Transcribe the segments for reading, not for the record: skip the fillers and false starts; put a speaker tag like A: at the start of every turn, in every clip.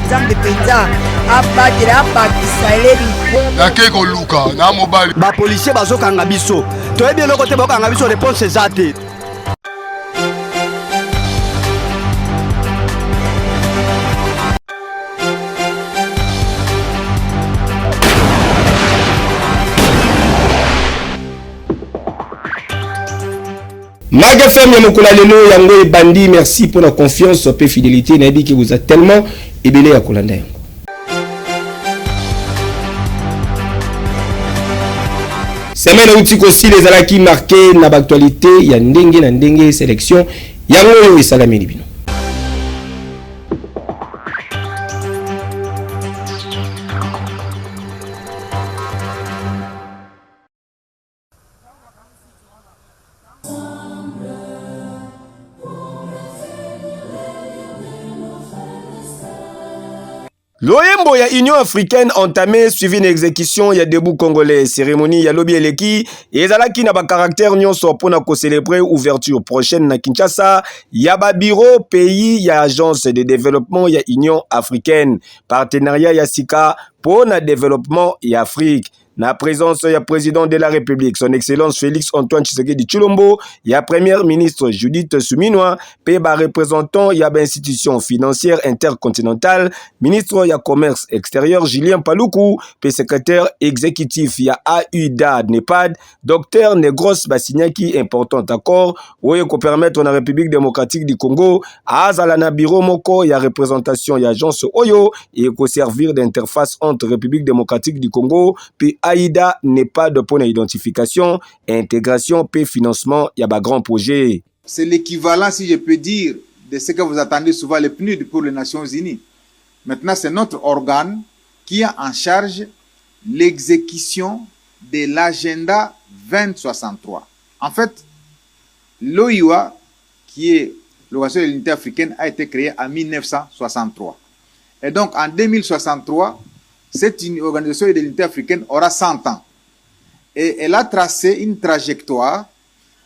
A: nzambe penza abatela abakisa elebi
B: nake koluka na mobali
C: bapolisier bazokanga biso toyebi eloko te bakokanga biso réponse eza te.
D: Mag FM Yamokula Lelo Yango et Bandi, merci pour la confiance et fidélité. Nabi qui vous a tellement ébélé à Kolanda. Semaine outil aussi les alaki marqués na actualité ya ndenge na ndenge sélection Yango et Salami Libino. L'OMBO ya Union africaine entamé suivi une exécution ya debout congolais cérémonie ya lobi eleki ezalaki na ba caractère nyonso pona ko célébrer ouverture prochaine na Kinshasa ya ba bureau pays ya agence de développement ya Union africaine partenariat ya Sika pona développement ya Afrique. Na présence ya président de la République, son excellence Félix Antoine Tshisekedi Tshilombo, ya premier ministre Judith Suminwa, pe ba représentant ya ba institution financière intercontinentale, ministre ya commerce extérieur Julien Paluku, pe secrétaire exécutif ya AUDA NEPAD, docteur Negros Basinyaki, important accord, oye ko permettre na République démocratique du Congo, azala na bureau moko ya représentation ya agence Oyo, et ko servir d'interface entre République démocratique du Congo, puis AIDA n'est pas de point d'identification, intégration, puis financement, il y a un grand projet.
E: C'est l'équivalent, si je peux dire, de ce que vous attendez souvent le PNUD pour les Nations Unies. Maintenant, c'est notre organe qui a en charge l'exécution de l'agenda 2063. En fait, l'OIA, qui est l'Organisation de l'Unité africaine, a été créée en 1963. Et donc, en 2063, cette organisation de l'unité africaine aura 100 ans. Et elle a tracé une trajectoire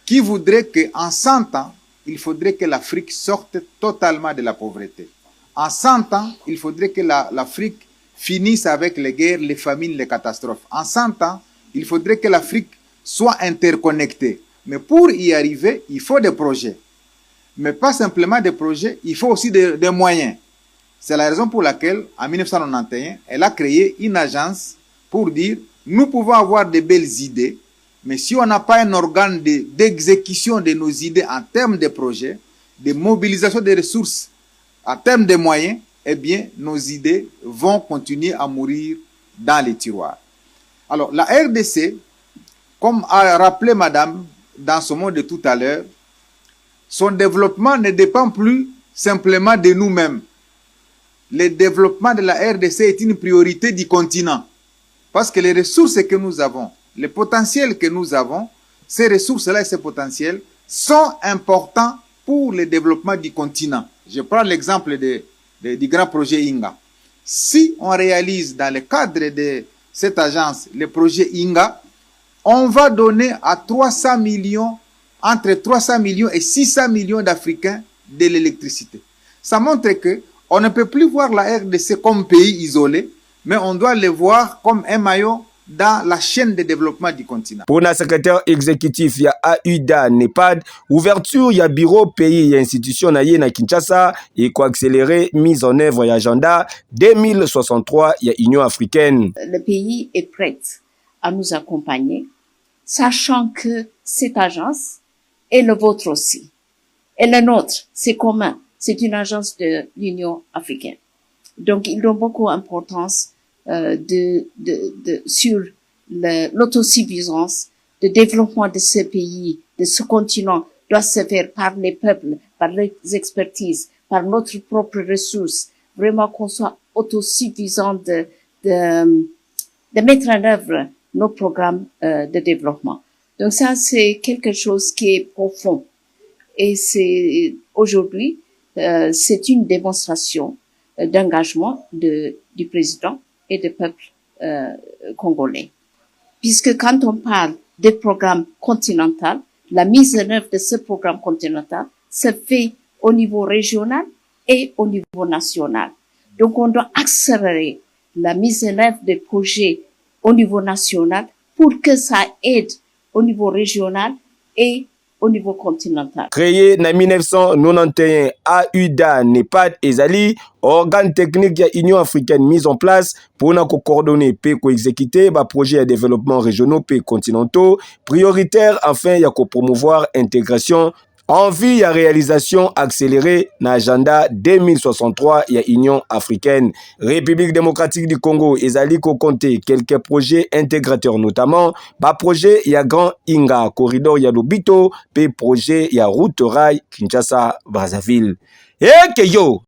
E: qui voudrait qu'en 100 ans, il faudrait que l'Afrique sorte totalement de la pauvreté. En 100 ans, il faudrait que l'Afrique finisse avec les guerres, les famines, les catastrophes. En 100 ans, il faudrait que l'Afrique soit interconnectée. Mais pour y arriver, il faut des projets. Mais pas simplement des projets, il faut aussi des moyens. C'est la raison pour laquelle, en 1991, elle a créé une agence pour dire nous pouvons avoir de belles idées, mais si on n'a pas un organe d'exécution de nos idées en termes de projets, de mobilisation des ressources, en termes de moyens, eh bien, nos idées vont continuer à mourir dans les tiroirs. Alors, la RDC, comme a rappelé madame dans son mot de tout à l'heure, son développement ne dépend plus simplement de nous-mêmes. Le développement de la RDC est une priorité du continent. Parce que les ressources que nous avons, les potentiels que nous avons, ces ressources-là et ces potentiels sont importants pour le développement du continent. Je prends l'exemple du grand projet INGA. Si on réalise dans le cadre de cette agence le projet INGA, on va donner à 300 millions, entre 300 millions et 600 millions d'Africains de l'électricité. Ça montre que on ne peut plus voir la RDC comme pays isolé, mais on doit le voir comme un maillon dans la chaîne de développement du continent.
D: Pour le secrétaire exécutif, il y a AUDA NEPAD, ouverture, il y a bureau, pays, il y a institution na Kinshasa, et quoi accélérer, mise en œuvre, il y a agenda 2063, il y a Union africaine.
F: Le pays est prêt à nous accompagner, sachant que cette agence est le vôtre aussi. Et le nôtre, c'est commun. C'est une agence de l'Union africaine. Donc, ils ont beaucoup d'importance sur l'autosuffisance, le développement de ce pays, de ce continent, doit se faire par les peuples, par les expertises, par notre propre ressource. Vraiment qu'on soit autosuffisant de mettre en œuvre nos programmes de développement. Donc ça, c'est quelque chose qui est profond. Et c'est aujourd'hui, c'est une démonstration d'engagement du président et du peuple congolais. Puisque quand on parle de programme continental, la mise en œuvre de ce programme continental se fait au niveau régional et au niveau national. Donc, on doit accélérer la mise en œuvre des projets au niveau national pour que ça aide au niveau régional et au niveau continental.
D: Créé en 1991, AUDA NEPAD ezali organe technique ya Union africaine mise en place pour coordonner et exécuter les projets de développement régionaux et continentaux prioritaires afin de promouvoir l'intégration en vue de réalisation accélérée dans l'agenda 2063 de l'Union africaine. République démocratique du Congo ezali ko compter quelques projets intégrateurs, notamment ba projet ya Grand Inga, corridor ya Lobito, pe projet ya route rail Kinshasa Brazzaville. Et que yo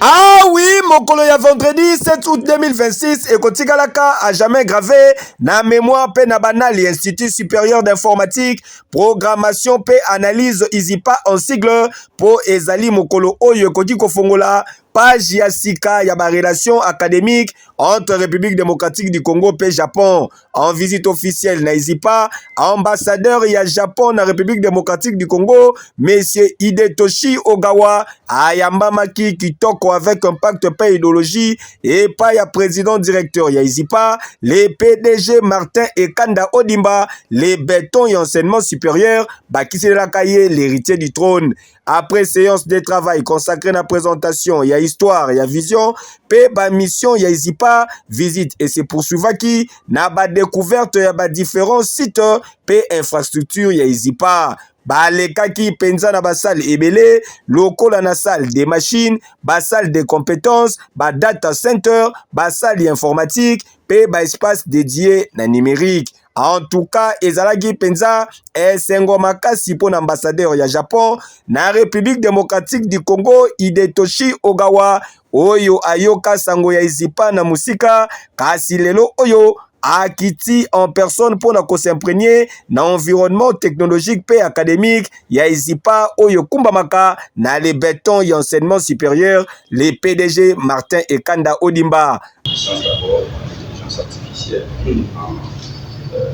D: Ah oui, mokolo ya vendredi 7 août 2026 et kotikalaka a jamais gravé na mémoire pe na banali Institut supérieur d'informatique, programmation pe analyse ISIPA en sigle po ezali mokolo oyo koti kofongola page ya sika ya ba relation académique entre République démocratique du Congo et Japon. En visite officielle na ISIPA, ambassadeur ya Japon na République démocratique du Congo, monsieur Hidetoshi Ogawa, ayambamaki kitoko avec un pacte paix idéologie et pas ya président directeur ya ISIPA, les PDG Martin et Kanda Odimba, les bétons et enseignement supérieur, Bakiselakaye, l'héritier du trône. Après séance de travail consacrée à la présentation, il y a histoire, il y a vision, pe ba mission, il y a ISIPA, visite et c'est poursuivaki, na ba découverte, il y a ba différents sites, pe infrastructure, il y a ISIPA. Ba lekaki penza na ba salle ebele, lokola na salle des machines, ba salle de compétences, ba data center, ba salle informatique, pe ba espace dédié na numérique. En tout cas, ezalaki penza esengo makasi pour l'ambassadeur ya Japon na République démocratique du Congo Hidetoshi Ogawa oyo ayoka sango ya ISIPA na musika kasi lelo oyo akiti en personne pour s'imprégner na environnement technologique et académique ya ISIPA oyo kumbamaka na les bétons et enseignement supérieur les PDG Martin et Kanda Odimba.
G: D'abord l'intelligence artificielle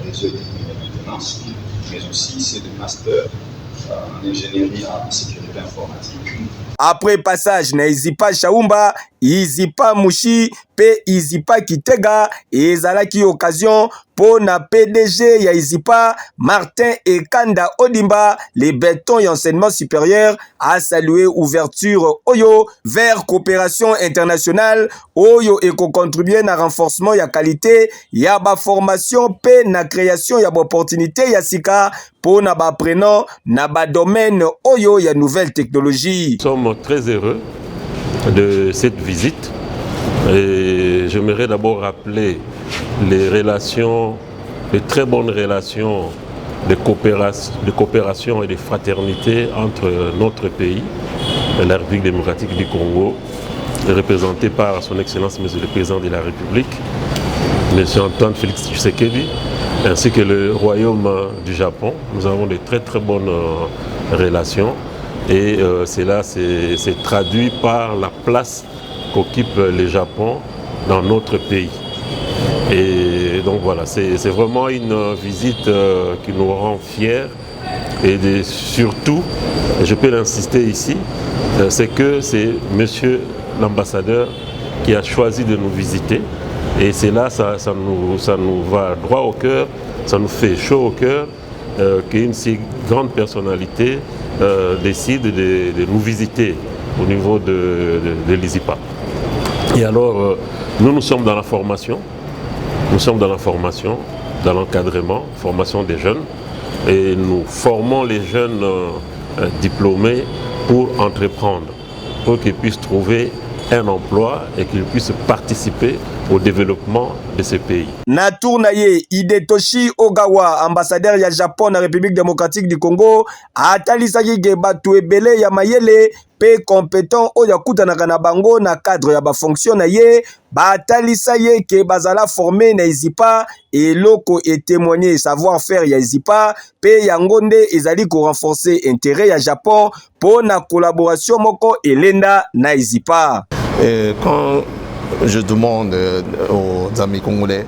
G: réseau technique de maintenance, mais aussi c'est de master en ingénierie en sécurité informatique.
D: Après passage na ISIPA Chaumba, ISIPA Mushi, pe ISIPA Kitega, ezalaki occasion pour na PDG ya ISIPA, Martin et Kanda Odimba, les bétons et enseignement supérieur, a salué ouverture Oyo vers coopération internationale, Oyo et contribuer na renforcement ya qualité, ya ba formation pe na création ya ba opportunité ya sika pour na ba prenant na ba domaine Oyo ya nouvelles technologies.
H: Nous sommes très heureux de cette visite et j'aimerais d'abord rappeler les très bonnes relations de coopération et de fraternité entre notre pays, la République démocratique du Congo, représentée par son Excellence Monsieur le Président de la République, Monsieur Antoine Félix Tshisekedi, ainsi que le Royaume du Japon. Nous avons de très très bonnes relations. Et cela s'est traduit par la place qu'occupe le Japon dans notre pays. Et donc voilà, c'est vraiment une visite qui nous rend fiers. Et surtout, je peux l'insister ici, c'est que c'est monsieur l'ambassadeur qui a choisi de nous visiter. Et c'est là, ça nous va droit au cœur, ça nous fait chaud au cœur qu'une si grande personnalité décide de nous visiter au niveau de l'ISIPA. Et alors, nous sommes dans la formation, dans l'encadrement, formation des jeunes, et nous formons les jeunes diplômés pour entreprendre, pour qu'ils puissent trouver un emploi et qu'ils puissent participer au développement de ce pays.
D: Natournaye Hidetoshi Ogawa, ambassadeur ya Japon na République démocratique du Congo, atalisaki ke batu ebele ya mayele pe compétent oya kutanaka na bango na cadre ya ba fonction na ye, batalisa ye ke bazala formé na ISIPA et loko et témoigner savoir-faire ya ISIPA pe yangonde ezali ko renforcer intérêt ya Japon pour na collaboration moko elenda na ISIPA.
I: Quand je demande aux amis congolais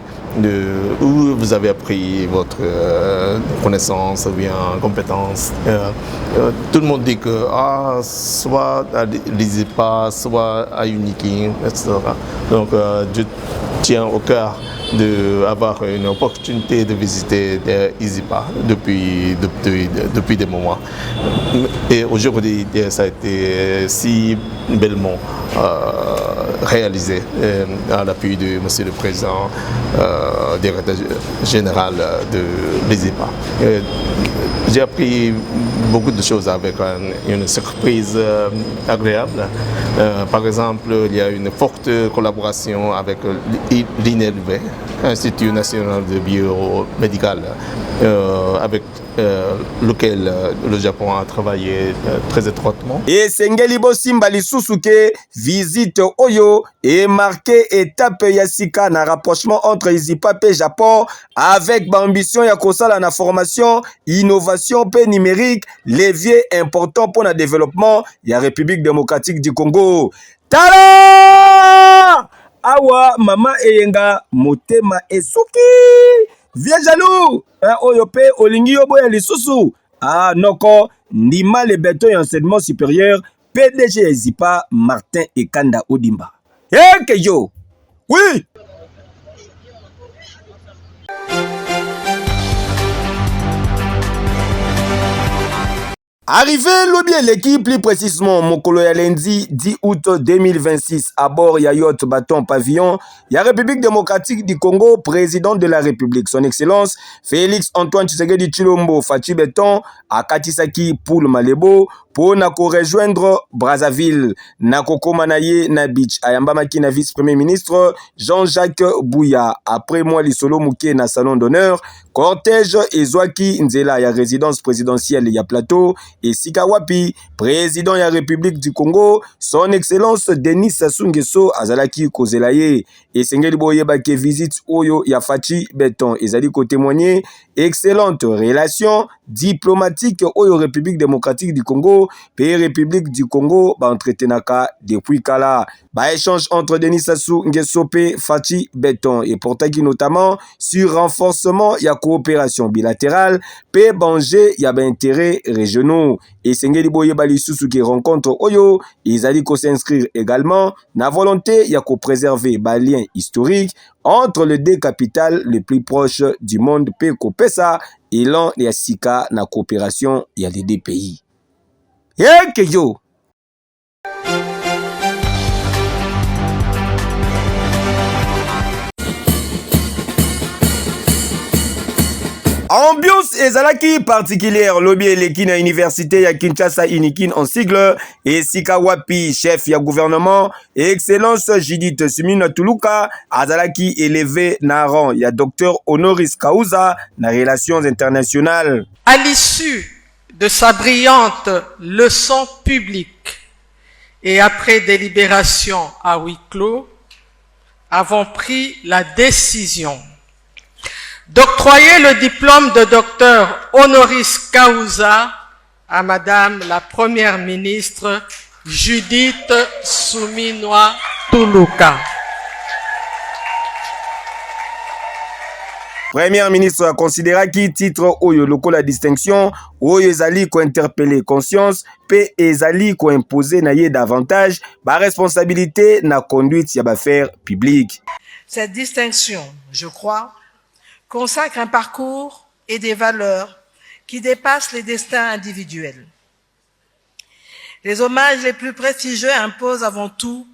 I: où vous avez appris votre connaissance ou bien compétence. Tout le monde dit que soit à l'ISIPA, soit à Unikin, etc. Donc je tiens au cœur d'avoir une opportunité de visiter l'ISIPA depuis des moments. Et aujourd'hui, ça a été si bellement réalisé à l'appui de Monsieur le Président, directeur général de l'ISIPA. J'ai appris beaucoup de choses avec une surprise agréable. Par exemple, il y a une forte collaboration avec l'INLV, Institut national de biomédical, avec lequel le Japon a travaillé très étroitement.
D: Et Sengeli Bosimba Lisusuke, visite Oyo et marqué étape Yasika na rapprochement entre ISIPA et Japon avec l'ambition ya kosala na formation, innovation et numérique, levier important pour le développement ya République démocratique du Congo. Tala! Awa mama eyenga motema esuki viens jaloux oyo pe olingi yo boya lisusu noko ndima le beton et enseignement supérieur PDG ISIPA Martin Ekanda Odimba que yo oui. Arrivé lobby l'équipe, plus précisément Mokolo ya lundi 10 août 2026 à bord ya yacht bâton pavillon, ya République démocratique du Congo, président de la République, son excellence Félix Antoine Tshisekedi Tshilombo Fachi Beton à Katisaki Poul Malebo pour nako rejoindre Brazzaville nako komanaye na beach ayambamaki na vice-premier ministre Jean-Jacques Bouya après moi lisolo muke na salon d'honneur cortège ezwaki nzela ya résidence présidentielle ya plateau et Sikawapi président ya République du Congo son excellence Denis Sassou Nguesso azalaki kozelaye et sengeli boyeba ke visite oyo ya Fachi Beton ezali ko témoigner excellente relation diplomatique oyo République démocratique du Congo pays République du Congo entretenaka depuis kala échange entre Denis Sassou Nguesso pe Fachi Beton et portaki notamment sur renforcement ya coopération bilatérale pe banger ya intérêts régionaux et sengeli boyeba lisusu qui rencontre oyo ezali ko s'inscrire également na volonté ya ko préserver lien historique entre les deux capitales les plus proches du monde pe kopesa élan ya sika na coopération ya les deux pays. Que yo ambiance ezalaki particulière lobby eleki na université ya Kinshasa Unikin en sigle et Sikawapi chef ya gouvernement excellence Judith Suminwa Tuluka azalaki élevé na rang ya docteur honoris causa na relations internationales.
J: À l'issue de sa brillante leçon publique et après délibération à huis clos, avons pris la décision d'octroyer le diplôme de docteur honoris causa à Madame la Première ministre Judith Suminwa Tuluka.
D: Premier ministre a considéré qui titre oyo loko la distinction oyo ezali ko interpeller conscience pe ezali ko imposer na ye davantage ba responsabilité na conduite ya affaires publiques.
J: Cette distinction, je crois, consacre un parcours et des valeurs qui dépassent les destins individuels. Les hommages les plus prestigieux imposent avant tout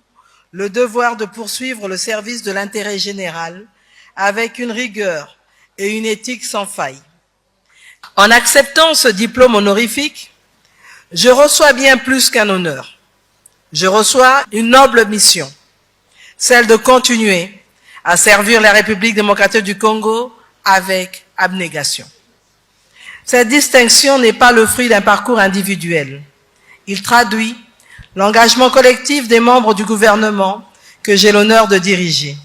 J: le devoir de poursuivre le service de l'intérêt général avec une rigueur et une éthique sans faille. En acceptant ce diplôme honorifique, je reçois bien plus qu'un honneur. Je reçois une noble mission, celle de continuer à servir la République démocratique du Congo avec abnégation. Cette distinction n'est pas le fruit d'un parcours individuel. Il traduit l'engagement collectif des membres du gouvernement que j'ai l'honneur de diriger.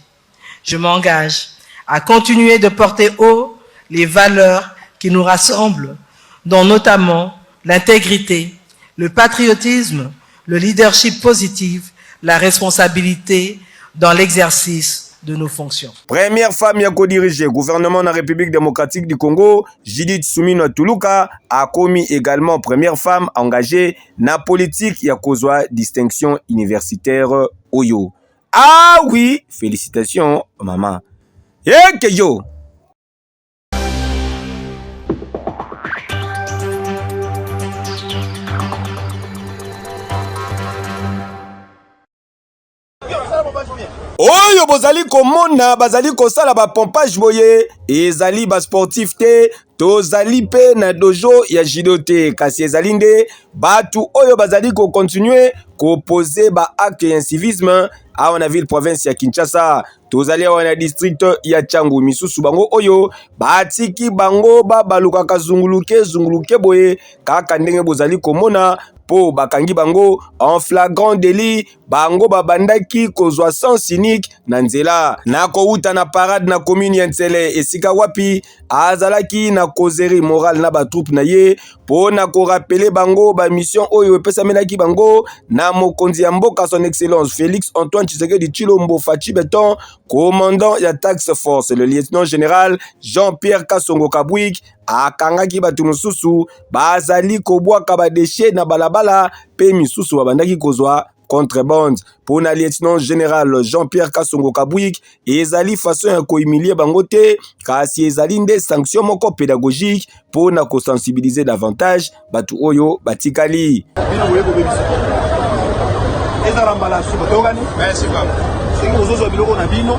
J: Je m'engage à continuer de porter haut les valeurs qui nous rassemblent, dont notamment l'intégrité, le patriotisme, le leadership positif, la responsabilité, dans l'exercice de nos fonctions.
D: Première femme ya co-diriger gouvernement de la République démocratique du Congo, Judith Suminwa Tuluka a commis également première femme engagée na politique ya kozwa distinction universitaire Oyo. Ah oui, félicitations maman. Yo. Oyo bozali komona bazali kosala ba pompage boye ezali ba sportif te tozali pe na dojo ya judo te kasi ezali nde batu oyo bazali ko continuer ko poser ba acte ya civisme awa na ville province ya Kinshasa tozali awa na district ya Tchangu misusu bango oyo batiki bango babalukaka zunguluke boye kaka ndenge bozali komona po bakangi bango en flagrant délit bango babandaki kozwa sens cynique na nzela na kouta na parade na commune ya Ntsele esika wapi azalaki na causerie morale na ba troupe na ye po na ko rappeler bango ba mission oyo epesamelaki bango na mokonzi ya mboka son excellence Félix Antoine Tshisekedi Tshilombo Fachi Beton commandant ya taxe force le lieutenant général Jean-Pierre Kasongo Kabwik akangaki batu mosusu bazali kobwaka ba déchets na balabala pe misusu babandaki kozwa contrebande pour na lieutenant général Jean-Pierre Kasongo Kabwik ezali façon ya kohumilie bango te kasi ezali nde sanction moko pédagogique pour na ko sensibiliser davantage batu oyo batikali
C: ezala mbala suba tokani merci papa c'est que ozozo biloko na bino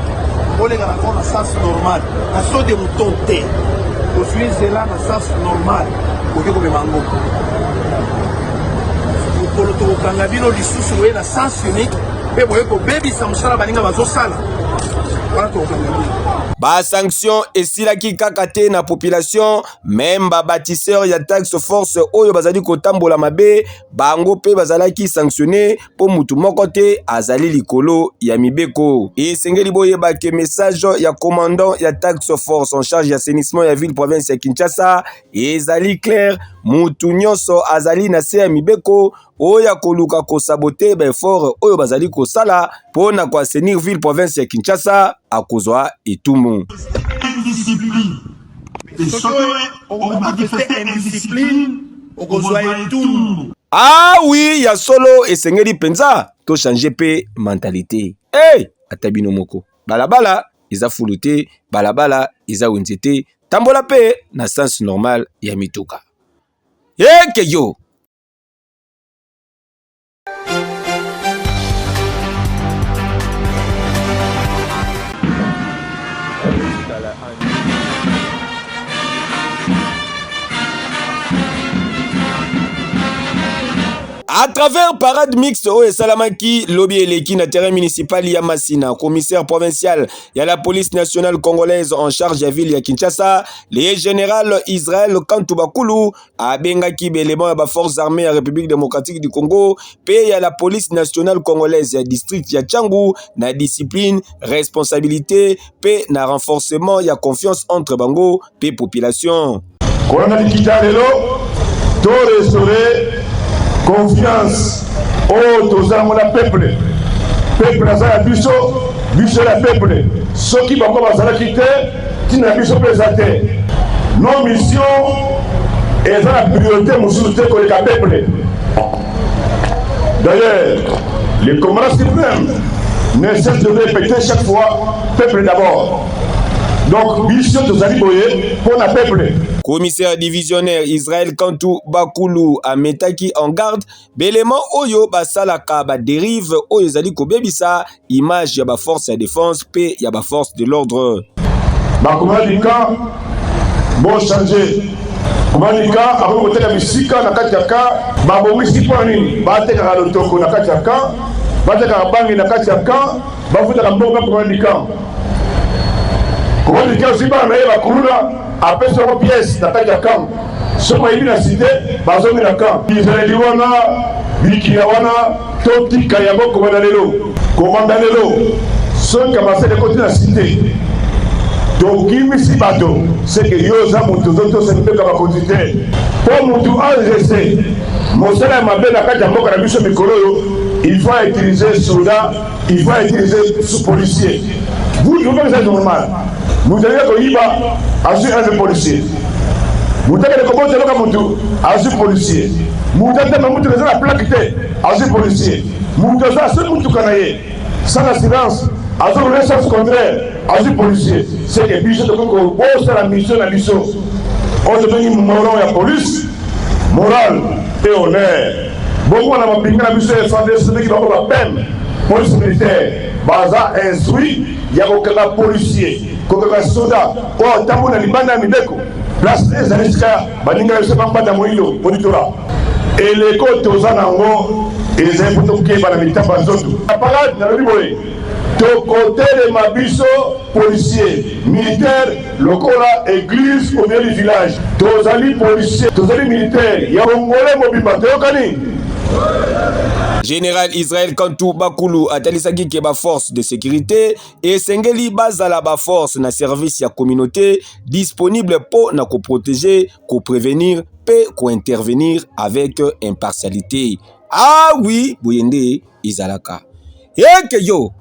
C: olega na kona sens normal na so de mutonte osuize là na sens normal oke ko bemango ko to kanga bino lisusu we na sens unique pe boye ko baby samsala baninga bazosala wana to kanga bino ba sanction esilaki kaka te na population même ba bâtisseur ya taxe force oyo bazali kotambola mabe bango pe bazalaki sanctionné po mutu moko te azali likolo ya mibeko esengeli boyeba ke message ya commandant ya taxe force en charge ya assainissement ya ville province ya Kinshasa ezali clair mutu nyonso azali na se ya mibeko oya koluka ko saboter ba effort oyo bazali kosala po na ko assainir ville province ya Kinshasa akozwa etumu ah oui ya solo esengeli penza to changer pe mentalité atabino moko balabala eza fulu te balabala eza wenze te tambola pe na sens normal ya mituka yo. À travers parade mixte au Salamaki, lobby eleki na terrain municipal ya Masina, commissaire provincial ya la police nationale congolaise en charge ya ville ya Kinshasa, le général Israël Kantubakulu abengaki belément ya ba forces armées ya République démocratique du Congo, pe ya la police nationale congolaise ya district ya Tchangu na discipline, responsabilité, pe na renforcement ya confiance entre bango pe population.
K: Corona Kitarelo, to restaurer confiance au tozango la peuple aza biso la peuple soki bango bazala kite tina biso pesa te nos missions eza la priorité mosusu te koleka peuple. D'ailleurs le commandant suprême ne cesse de répéter chaque fois peuple d'abord. Donc mission tozali boye pour la peuple.
D: Commissaire divisionnaire Israël Kantu Bakulu a metaki en garde belément oyo basalaka ba dérive oyo zali ko bebisa image ya ba force de défense pe ya ba force de l'ordre.
K: Ba commandika bon changer. Commandika abo koteka misika na kati ya ka ba bomisi poni ba teka lotoko na kati ya ka ba teka bangi na kati ya ka ba futa mbonga commandika. Commandika aussi ba na ba kulula après sur pièce d'attaque à camp ce moyen de la cité bazongi na camp Israël wana bikia wana toti kayabo commandalelo ce commencer de côté la cité donc kimisi bato c'est que yoza mutu zoto se peut comme quantité pour mutu AGC mosala mabe na kati ya mboka na biso mikolo yo il faut utiliser soldats, il faut utiliser policiers. Vous trouvez que c'est normal? Vous avez que Iba a su un policier. Vous avez que Kobo Telokamutu a su policier. Vous avez que la plaque a su policier. Vous avez que sans assurance, à ce que contraire, à ce policier, c'est que Bichot de la mission à mission. On devient moron et police, morale et honneur. Beaucoup on a pris la mission et sans décider qui va avoir la peine. Police militaire, baza instruit, il y a aucun policier, aucun soldat, ou tambour na libanda mideko. Place des anisika, baninga yose pas de moïlo, monitora. Et les côtes aux anangos, et les impôts qui sont dans la mitamba zoto. La parade dans le Biboé. De côté de Mabiso, policiers, militaires, locola, église, au milieu du village. Tous amis policiers, tous amis militaires, il y a un Congolais mobile, Théokani.
D: Général Israël Kantou Bakulu atalisaki ke ba force de sécurité et sengeli bazala ba force na service ya communauté disponible pour na ko protéger, ko prévenir, pe ko intervenir avec impartialité. Ah oui, Boyende Izalaka. Et que yo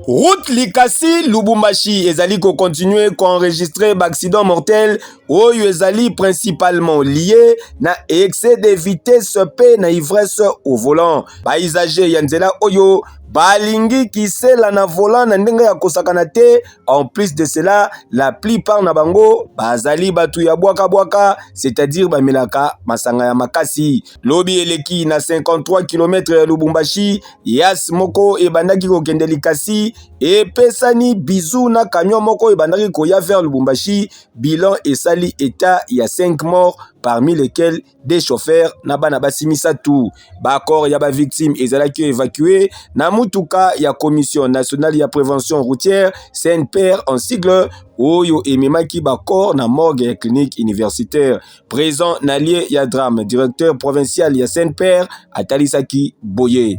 D: Route Likasi Lubumbashi ezali ko continuer ko enregistrer accident mortel oyo ezali principalement lié na excès de vitesse pe na ivresse au volant. Ba usager ya nzela oyo balingi kisela na volant na ndenge ya kosakana te. En plus de cela, la plupart na bango bazali batu ya bwaka, c'est-à-dire bamelaka masanga ya makasi. Lobi eleki na 53 km ya Lubumbashi, yas moko ebandaki kokende Likasi et pesani bizu na camion moko ebandaki koya vers Lubumbashi. Bilan esali état ya 5 morts, parmi lesquels des chauffeurs na bana basimisa tout. Bakor ya ba victime ezalaki évacué na mutuka ya commission nationale ya prévention routière Saint-Père en sigle oyo ememaki bakor na morgue ya clinique universitaire. Présent na lieu ya drame, directeur provincial ya Saint-Père atalisaki boye.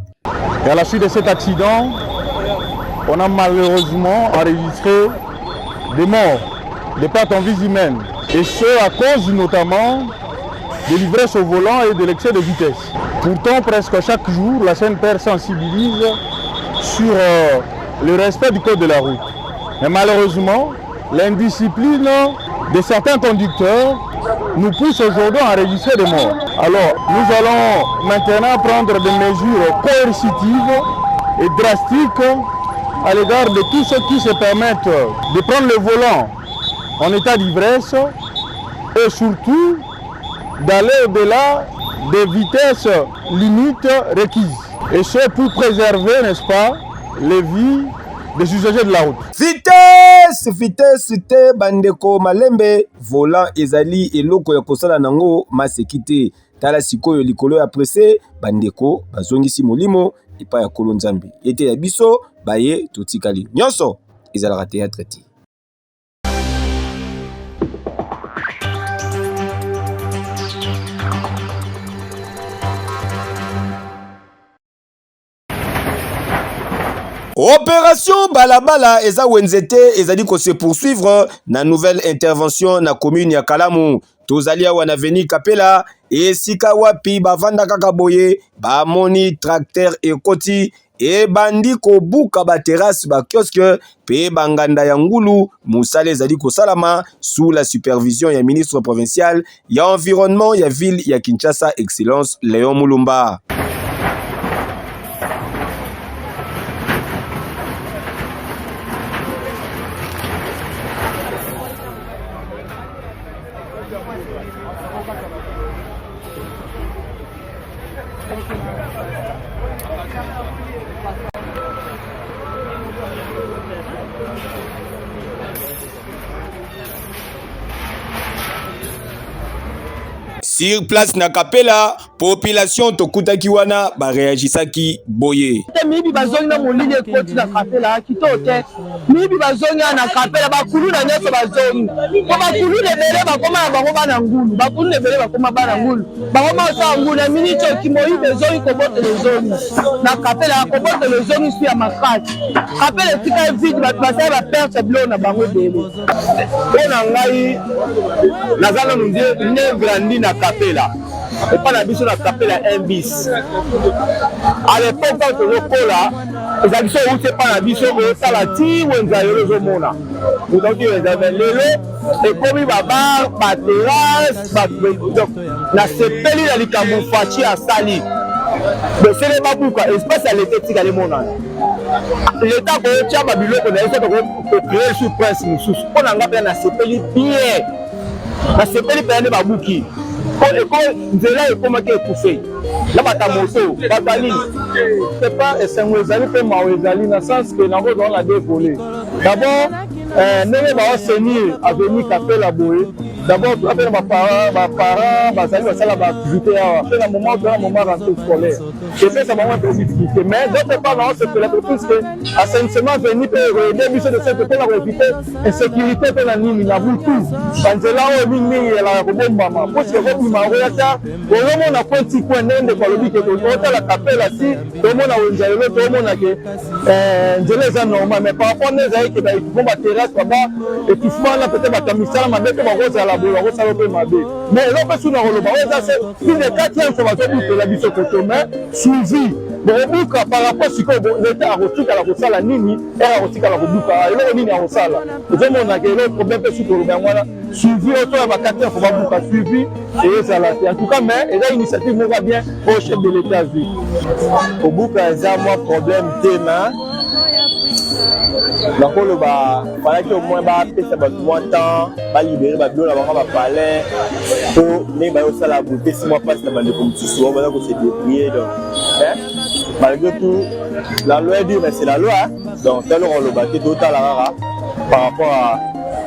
L: Et à la suite de cet accident, on a malheureusement enregistré des morts, des pertes en vie humaines. Et ce à cause notamment de l'ivresse au volant et de l'excès de vitesse. Pourtant, presque chaque jour, la Saint-Père sensibilise sur le respect du code de la route. Mais malheureusement, l'indiscipline de certains conducteurs nous pousse aujourd'hui à enregistrer des morts. Alors, nous allons maintenant prendre des mesures coercitives et drastiques à l'égard de tous ceux qui se permettent de prendre le volant en état d'ivresse et surtout d'aller au-delà des vitesses limites requises. Et ce pour préserver, n'est-ce pas, les vies des usagers de la route.
D: Vitesse te bandeko malembe volant ezali eloko ya kosala nango masekite tala sikoyo likolo ya presse bandeko bazongisi molimo epa ya kolo nzambe ete ya biso baye totikali nyonso ezalaka théâtre ti. Opération Balabala eza wenzete ezali ko se poursuivre na nouvelle intervention na commune ya Kalamu. Tozalia wana veni Kapela et sika wapi bavanda kaka boye ba moni tracteur ekoti e bandi ko buka ba terrasse ba kiosque pe banganda ya ngulu musale ezali ko salama sous la supervision ya ministre provincial ya environnement ya ville ya Kinshasa Excellence Léon Mulumba. Sur place na Kapela, population tokutaki wana bareagisaki boye.
M: Mibi bazongi na molini ekoti na kapela kitote. Mibi bazongi na kapela bakulu na nyoso bazongi. Ko bakulu lebele bakoma na bango bana ngulu. Bakulu lebele bakoma bana ngulu. Bakoma sa ngulu na minito kimoi bezongi ko bote lezongi. Na kapela ko bote lezongi si ya makati. Kapela tika vide batasa ba perte blo na bango dele. Ona ngai nazana nundie ne grandi na kapela. Et pas la biso na kapela un bis. À l'époque quand on kola, les habitants où c'est pas la biso au salati ou en zaïlo zomona. Vous donc ils avaient lelo et comme baba ba terrasse ba donc na sepeli la likambo fachi à sali. Mais c'est les babuka espace à l'été tika les mona. L'état ko tia babilo ko na eso ko créer sous prince mususu. On a ngapela na sepeli bien. Na sepeli pene babuki. Nzela ekomaki ekufe na batamoto batali c'est pas esengo ezali mpe mawa ezali na sens que nango ezala na dévolé d'abord ndenge baosenir avenir kapela boye d'abord apena baparent bazali basala baactivité awa mpe na moment otoa na moment rentrée scolaire epesa bango mpe difficulté mais d'autre part nango sepela mpe puisque assainissement veni mpe ekoyede biso de sete mpona koevite insécurité mpe na nini na butu banzela oyo mingi elaka kobombama puisque kobima okoyata ozomona koti kwe ndenge balobi ke otala kapela si tomona wenza lelo tomona ke nzela eza normal mais par rapport nezali ke baéquipement baterrasse baba équipement na peut-être bato ya misala mabe mpe bakozala boye bakosala mpe mabe mais eloko mpe suna koloba oyo eza se plus de 4e fois bazobutela biso koto mais suivi bokobuka par rapport sikoyo leta akotikala kosala nini ere akotikala kobuka eloko nini akosala ozomona ke eloko problème mpe suki koloba yango wana suivi oto ya ba 4e fois babuka suivi ezala te en tout cas mais eza initiative moko bien au chef de l'état vu kobuka eza mwa problème te na nakoloba falaki au moins bapesa bato mwa temps balibere babilo na bango bapalais po ndenge bayosala bote si mwa mpasi na bandeko mosusu oyo baza kose débrouiller donc malgré tout la loi est dure mais c'est la loi donc telo koloba te totala kaka par rapport à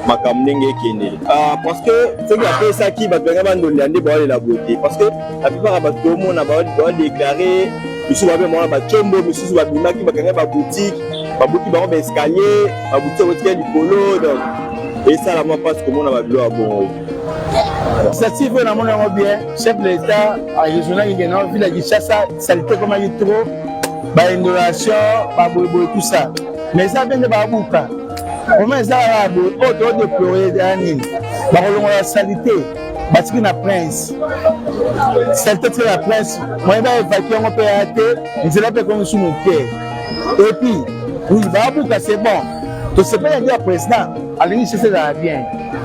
M: makambo ndenge ekende parce que soki apesaki bato banga bandolela nde baolela bote parce que la plupart ya bato tomona baodéclare misusu babe mwana bacombo misusu babimaki bakanga baboutique babuki bango baescalier baboutique otika likolo donc esala mwa mpasi komona babilo ya bongo initiative oyo namona yango bien chef de l'état arégional ingena ville ya Kinshasa salite ekomaki trop baindoration baboyeboye tout ça mais eza bien nde babuka oma ezalaka boye oyo toodéplore ezala nini bakolongola salite batiki na prince salite tike na prince moye baévacue yango mpe ya te nzela mpe kongi sumu te et puis oui babuka c'est bon tosepeli ya président alingi sese ezala bien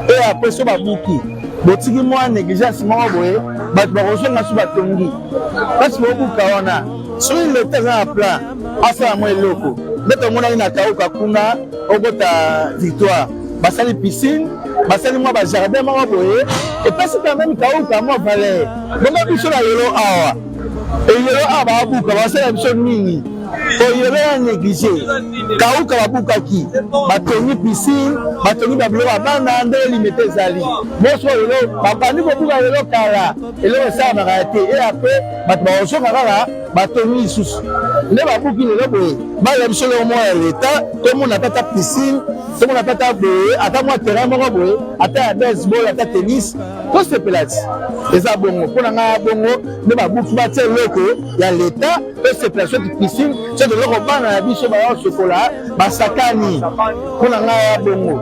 M: et après so babuki botiki mwa négligence moko boye bato bakozonga so batongi kasi bobuka wana soki leta eza na plan asala mwa eloko nde tomonaki na kauka kuna okota victoire basali piscine basali mwa bajardin moko boye epesi quand même kauka mwa valeur bongo biso na yelo awa eyelo awa babuka basala biso nini oyelo ya néglige kauka babukaki batongi piscine batongi babilo babanda nde limite ezali moso oyelo babandi kobuka yelo kala eloko esalamaka te e apres bato bakosoka kaka batongi lisusu nde babuki lelo boye baya biso lelo moko ya leta tomona ata piscine tomona ata boye ata mwa terrain moko boye ata ya baseball ata tennis tosepela ti eza bongo mpo na ngai bongo nde babuki batia eloko ya leta tosepela soki piscine soki eloko bana na biso baya sokola basakani mpo na ngai bongo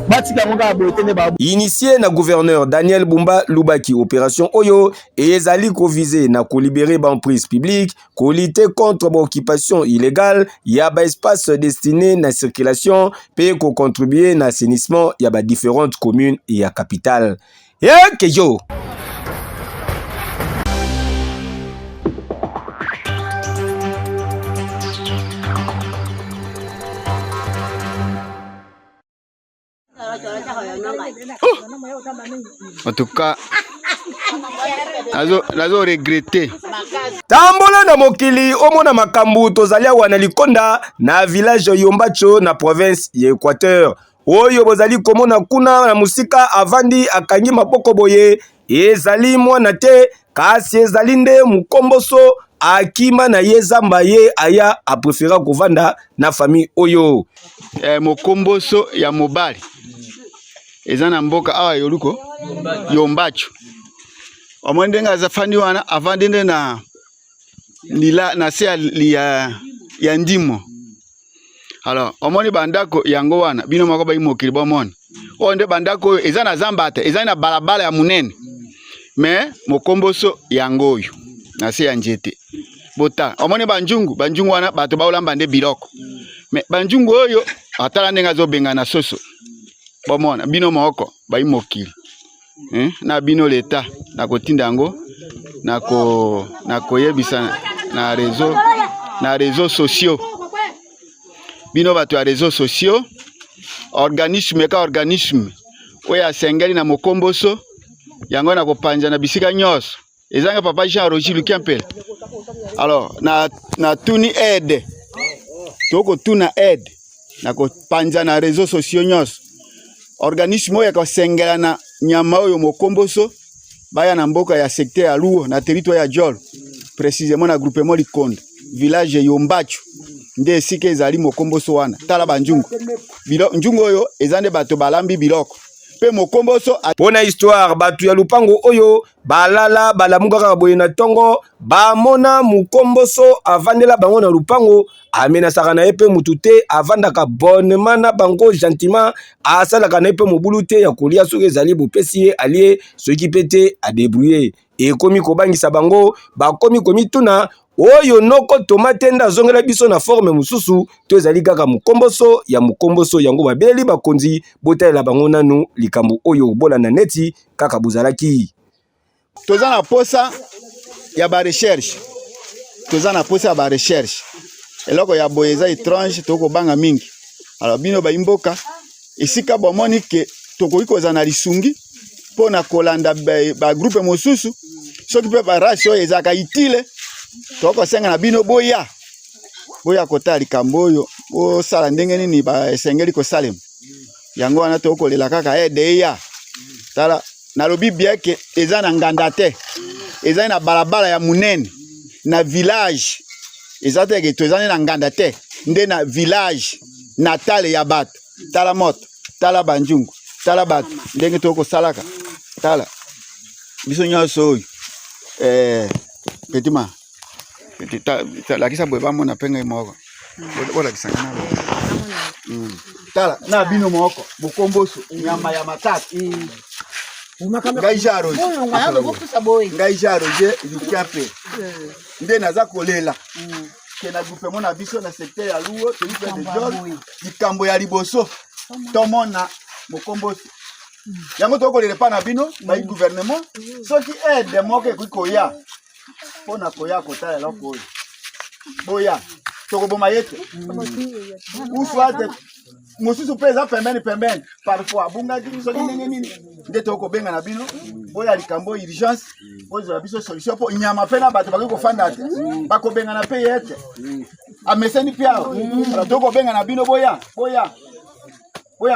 M: batika yango kaka boye te nde babuki
D: initié na gouverneur Daniel Bumba Lubaki opération oyo ezali kovize na kolibere bamprise publique kolite contre occupation illégale ya ba espace destiné na circulation pe ko contribuer na assainissement ya ba différentes communes et ya capitale kejo
B: en tout cas nazo regretter
D: tambola na mokili omona makambu tozali wana likonda na village Yombacho na province ya Équateur oyo bozali komona kuna na musika avandi akangi mapoko boye ezali mwana te kasi ezali nde mukomboso akima na ye zamba ye aya aprefera kovanda na famille oyo.
B: Mokomboso ya mobali eza na mboka awa yoluko Yombacho. Omwende nga zafandi wana avandende na lila na se ya ndimo. Alors omoni bandako yango wana bino moko ba imokiri bomoni. Onde bandako eza na zamba te, eza na balabala ya munene. Mais mokomboso yango oyo na se ya njete. Bota omoni banjungu wana bato baolamba nde biloko. Mais banjungu oyo atala ndenga zo benga na soso. Bomona bino moko ba imokiri. Na bino leta na kotinda yango na koyebisa na réseaux sociaux. Bino bato ya réseaux sociaux organisme oya sengeli na mokomboso yango na kopanja na bisika nyos ezanga papa Jean Roger Lukiampel. Alors na tuni aide toko tuna aide na kopanja na réseaux sociaux nyos organisme oya ko sengela na nyama oyo mokomboso baya na mboka ya secteur ya Luo na territoire ya Jol précisément na groupement Likonde village Yombacho nde sike ezali mokomboso wana tala banjungu njungu oyo ezande bato balambi biloko pe mokomboso
D: pona histoire batu ya lupango oyo balala balamukaka boye na tongo bamona mokomboso avandela bango na lupango amenasaka na ye pe mutu te avandaka bonnement na bango gentiment asalaka na ye pe mobulu te ya kolia soki ezali bopesi ye alie soki pe te adebrouye ekomi kobangisa bango bakomi komituna oyo noko tomate nda zongela biso na forme mususu to ezali kaka mokomboso ya mokomboso yango babeli bakonzi botalela bango nanu likambo oyo bolanda neti kaka buzalaki.
B: Toza na posa ya ba recherche. Eloko ya boyeza étrange toko banga mingi. Alors bino ba imboka esika bomoni ke toko ikoza na lisungi pona kolanda ba groupe mosusu soki pe ba ratio ezaka itile toko senga na bino boya kota likambo oyo o sala ndenge nini ba esengeli ko salem yango wana toko lela kaka edeya tala na lobi bieke eza na nganda te eza na balabala ya munene na village eza te ke tozane na nganda te nde na village natale ya bato tala moto tala banjungu tala bato ndenge toko salaka tala biso nyonso oyo petima lakisa bwe bamona penga moko bolakisa kana tala na bino moko mokomboso nyama ya matatu ngai jaroje Lukiampel nde naza kolela ke na groupement na biso na secteur ya Luo territoire de Jol likambo ya liboso tomona mokomboso yango tokolela pa na bino ba gouvernement soki aide moko ekoya pona koya kotala eloko oyo boya tokoboma yete uswate mosusu mpe eza pembeni parfois abungaki soki ndenge nini nde tokobenga na bino boya likambo urgence ozala biso solution mpo nyama mpe na bato bakoki kofanda te bakobengana mpe yete ameseni mpe awa tokobenga na bino boya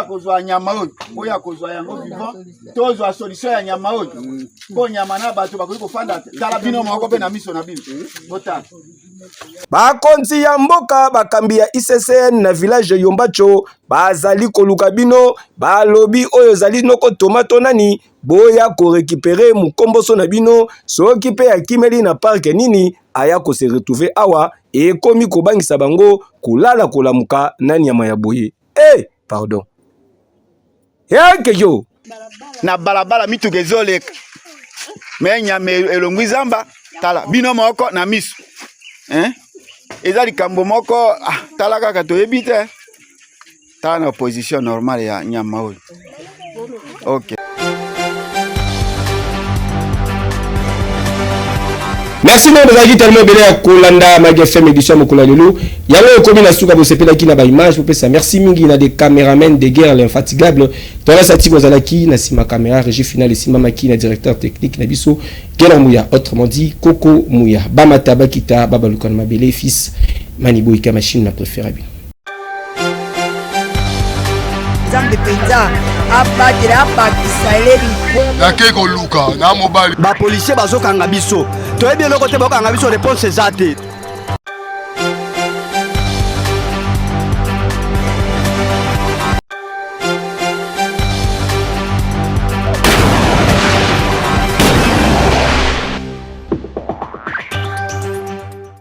B: kozwa nyama oyo boya kozwa yango vivant tozwa solution ya nyama oyo mpo nyama na bato bakoki kofanda te tala bino moko mpe na miso na bino botala
D: bakonzi ya mboka bakambi ya ICCN na village Yombacho bazali koluka bino balobi oyo zali noko tomato nani boya ko récupérer mokomboso na bino soki pe akimeli na park nini aya ko se retrouver awa e komi ko bangisa bango kulala kolamuka na nyama ya boye pardon yake yo
B: na balabala mitugezoleka me nyama elongwi zamba tala bino moko na miso eza likambo moko tala kaka toyebi te tala na position normale ya nyama oyo ok.
D: Merci non de tellement belé à Kolanda Mag FM édition Mokula Lelo. Yango komi na suka bo sepela ki na ba image pour ça. Merci mingi na des caméramens de guerre l'infatigable. Dans la sati bozalaki na sima caméra régie finale sima maki na directeur technique na biso Gela Mouya autrement dit Coco Mouya. Bamata Bakita Baba Lukan Mabele fils Manibo Ika machine na préférable.
A: Zambe penza abatela abakisa elebi
N: nake koluka na mobali
O: bapolisier bazokanga biso toyebi eloko te bakokanga biso réponse eza te